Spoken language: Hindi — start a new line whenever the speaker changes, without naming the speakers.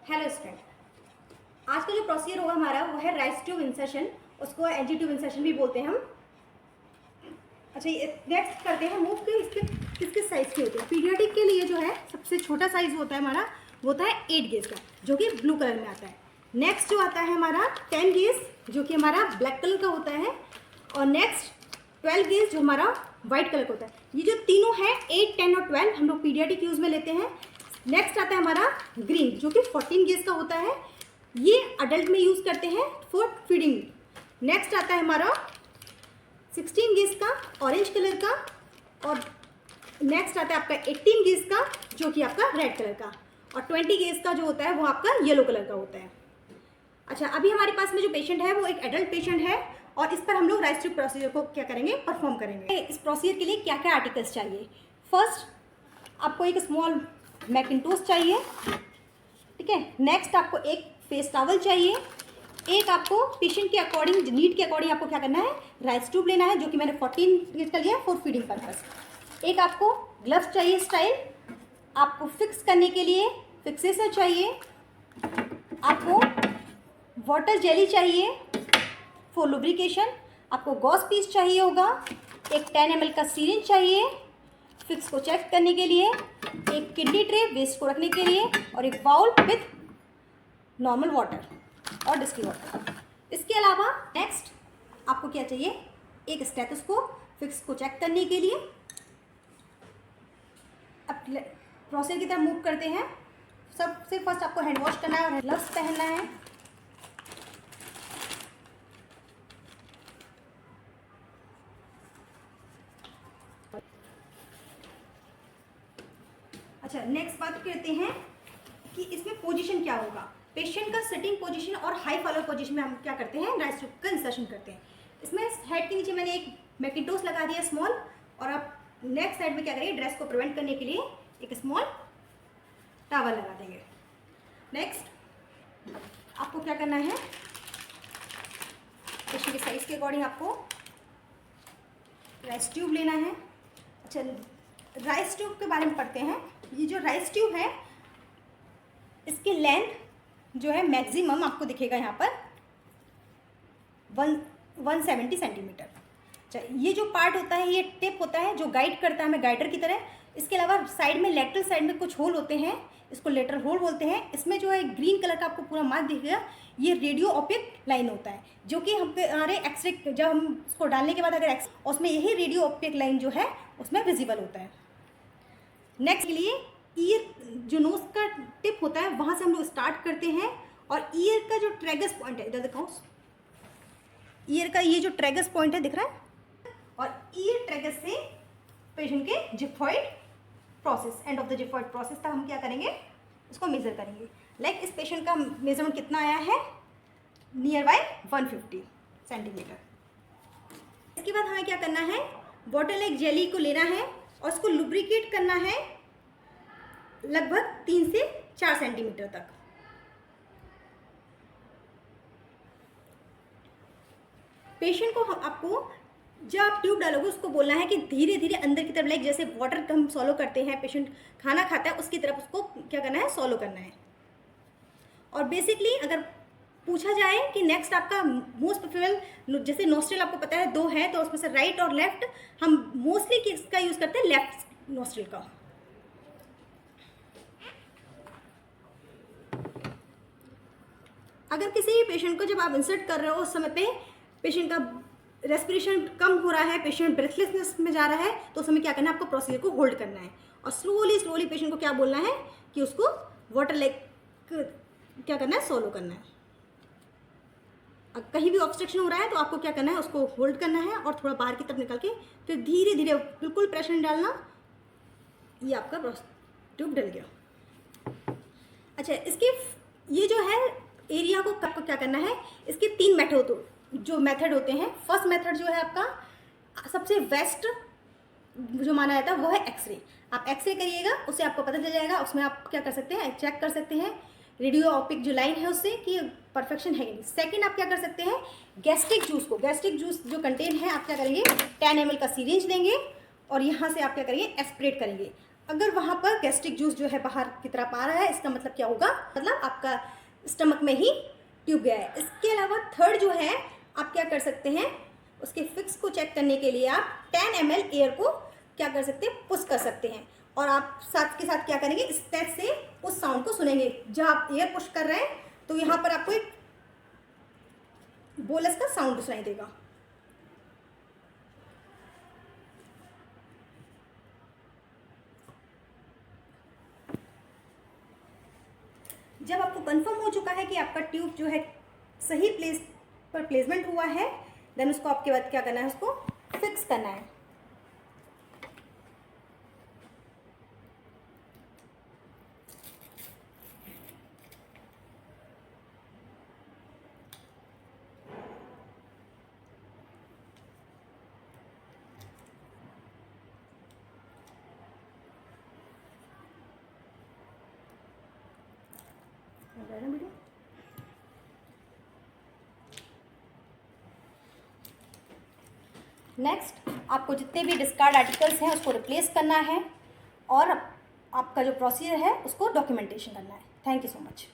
हेलो स्टूडेंट, आज का जो प्रोसीजर होगा हमारा वो है राइस ट्यूब इंसर्शन, उसको एनजी ट्यूब इंसर्शन भी बोलते हैं हम। अच्छा, नेक्स्ट करते हैं मूव के इसके किस किस साइज़ के होते हैं। पीडियाट्रिक के लिए जो है सबसे छोटा साइज़ होता है हमारा, वो होता है 8 गेज का, जो कि ब्लू कलर में आता है। नेक्स्ट जो आता है हमारा 10 गेज, जो कि हमारा ब्लैक कलर का होता है। और नेक्स्ट 12 गेज जो हमारा वाइट कलर का होता है। ये जो तीनों है 8, 10 और 12 हम लोग पीडियाट्रिक यूज़ में लेते हैं। नेक्स्ट आता है हमारा ग्रीन, जो कि 14 गेज का होता है। ये अडल्ट में यूज़ करते हैं फॉर फीडिंग। नेक्स्ट आता है हमारा 16 गेज का ऑरेंज कलर का। और नेक्स्ट आता है आपका 18 गेज का, जो कि आपका रेड कलर का। और 20 गेज का जो होता है वो आपका येलो कलर का होता है। अच्छा, अभी हमारे पास में जो पेशेंट है वो एक एडल्ट पेशेंट है, और इस पर हम लोग राइस ट्यूब प्रोसीजर को क्या करेंगे, परफॉर्म करेंगे। इस प्रोसीजर के लिए क्या क्या आर्टिकल्स चाहिए। फर्स्ट, आपको एक स्मॉल मैकिंटोश चाहिए, ठीक है। नेक्स्ट आपको एक फेस टॉवल चाहिए। एक आपको पेशेंट के अकॉर्डिंग, नीड के अकॉर्डिंग आपको क्या करना है, राइस ट्यूब लेना है, जो कि मैंने 14 गेज का लिया फॉर फीडिंग पर्पस। एक आपको ग्लव्स चाहिए स्टाइल, आपको फिक्स करने के लिए फिक्सेसर चाहिए, आपको वाटर जेली चाहिए फॉर लुब्रिकेशन, आपको गॉस पीस चाहिए होगा, एक 10 ml का सीरिंज चाहिए फिक्स को चेक करने के लिए, एक किडनी ट्रे वेस्ट को रखने के लिए, और एक बाउल विथ नॉर्मल वाटर और डिस्टिल वाटर। इसके अलावा नेक्स्ट आपको क्या चाहिए, एक स्टेथोस्कोप फिक्स को चेक करने के लिए। अब प्रोसेस की तरफ मूव करते हैं। सबसे फर्स्ट आपको हैंड वॉश करना है और ग्लव्स पहनना है। अच्छा, नेक्स्ट बात करते हैं कि इसमें पोजीशन क्या होगा। पेशेंट का सिटिंग पोजीशन और हाई फॉलो पोजीशन में हम क्या करते हैं, राइस ट्यूब का इंसर्शन करते हैं। इसमें हेड के नीचे मैंने एक मैकिंटोश लगा दिया स्मॉल, और अब नेक्स्ट साइड में क्या करेंगे, ड्रेस को प्रिवेंट करने के लिए एक स्मॉल टॉवल लगा देंगे। नेक्स्ट आपको क्या करना है, पेशेंट के साइज के अकॉर्डिंग आपको राइस ट्यूब लेना है। अच्छा, राइस ट्यूब के बारे में पढ़ते हैं। ये जो राइस ट्यूब है, इसकी लेंथ जो है मैक्सिमम आपको दिखेगा यहाँ पर 170 सेंटीमीटर। अच्छा, ये जो पार्ट होता है, ये टिप होता है जो गाइड करता है हमें गाइडर की तरह। इसके अलावा साइड में, लेटरल साइड में कुछ होल होते हैं, इसको लेटरल होल बोलते हैं। इसमें जो है ग्रीन कलर का आपको पूरा मार्क दिखेगा, ये रेडियो ऑप्टिक लाइन होता है, जो कि हमारे एक्सरे जब हम उसको डालने के बाद अगर उसमें यही रेडियो ऑप्टिक लाइन जो है उसमें विजिबल होता है। नेक्स्ट के लिए ईयर, जो नोज का टिप होता है वहाँ से हम लोग स्टार्ट करते हैं, और ईयर का जो ट्रैगस पॉइंट है, इधर दिखाओ, ईयर का ये जो ट्रैगस पॉइंट है दिख रहा है, और ईयर ट्रैगस से पेशेंट के xiphoid process, end of the xiphoid process तक हम क्या करेंगे, उसको मेजर करेंगे। लाइक इस पेशेंट का मेजरमेंट कितना आया है, नियर बाय 150 सेंटीमीटर। इसके बाद हमें क्या करना है, वाटर लाइक जेली को लेना है और उसको लुब्रिकेट करना है लगभग 3 से 4 सेंटीमीटर तक। पेशेंट को आपको जब आप ट्यूब डालोगे उसको बोलना है कि धीरे धीरे अंदर की तरफ, लाइक जैसे वाटर हम सॉलो करते हैं, पेशेंट खाना खाता है उसकी तरफ उसको क्या करना है, सॉलो करना है। और बेसिकली अगर पूछा जाए कि नेक्स्ट आपका मोस्ट प्रेफरेबल, जैसे नोस्ट्रिल आपको पता है 2 है, तो उसमें से राइट और लेफ्ट हम मोस्टली किसका यूज़ करते हैं, लेफ्ट नोस्ट्रिल का। अगर किसी भी पेशेंट को जब आप इंसर्ट कर रहे हो उस समय पे पेशेंट का रेस्पिरेशन कम हो रहा है, पेशेंट ब्रेथलेसनेस में जा रहा है, तो उस समय क्या करना है, आपको प्रोसीजर को होल्ड करना है और स्लोली पेशेंट को क्या बोलना है कि उसको वाटर लाइक क्या करना है, सोलो करना है। कहीं भी ऑब्स्ट्रक्शन हो रहा है तो आपको क्या करना है, उसको होल्ड करना है और थोड़ा बाहर की तरफ निकल के फिर धीरे धीरे, बिल्कुल प्रेशर नहीं डालना। ये आपका ट्यूब डल गया। अच्छा, इसके ये जो है एरिया को आपको क्या करना है, इसके 3 मेथड होते हैं। फर्स्ट मेथड जो है आपका सबसे बेस्ट जो माना जाता है वो है एक्सरे। आप एक्सरे करिएगा, उससे आपको पता चल जाएगा, उसमें आप क्या कर सकते हैं, चेक कर सकते हैं रेडियो ऑप्टिक जो लाइन है उससे कि परफेक्शन है कि नहीं। सेकेंड, आप क्या कर सकते हैं, गैस्ट्रिक जूस जो कंटेन है, आप क्या करेंगे, 10 ml का सीरिंज लेंगे और यहाँ से आप क्या करेंगे, एस्पिरेट करेंगे। अगर वहाँ पर गैस्ट्रिक जूस जो है बाहर की तरफ आ रहा है, इसका मतलब क्या होगा, मतलब आपका स्टमक में ही ट्यूब गया है। इसके अलावा थर्ड जो है, आप क्या कर सकते हैं, उसके फिक्स को चेक करने के लिए आप 10 ml एयर को क्या कर सकते हैं, पुश कर सकते हैं। और आप साथ के साथ क्या करेंगे, इस स्टेप से उस साउंड को सुनेंगे। जब आप एयर पुश कर रहे हैं तो यहाँ पर आपको एक बोलस का साउंड सुनाई देगा। जब आपको कंफर्म हो चुका है कि आपका ट्यूब जो है सही प्लेस पर प्लेसमेंट हुआ है, देन उसको आपके बाद क्या करना है, उसको फिक्स करना है। नेक्स्ट आपको जितने भी डिस्कार्ड आर्टिकल्स हैं उसको रिप्लेस करना है और आपका जो प्रोसीजर है उसको डॉक्यूमेंटेशन करना है। Thank you so much.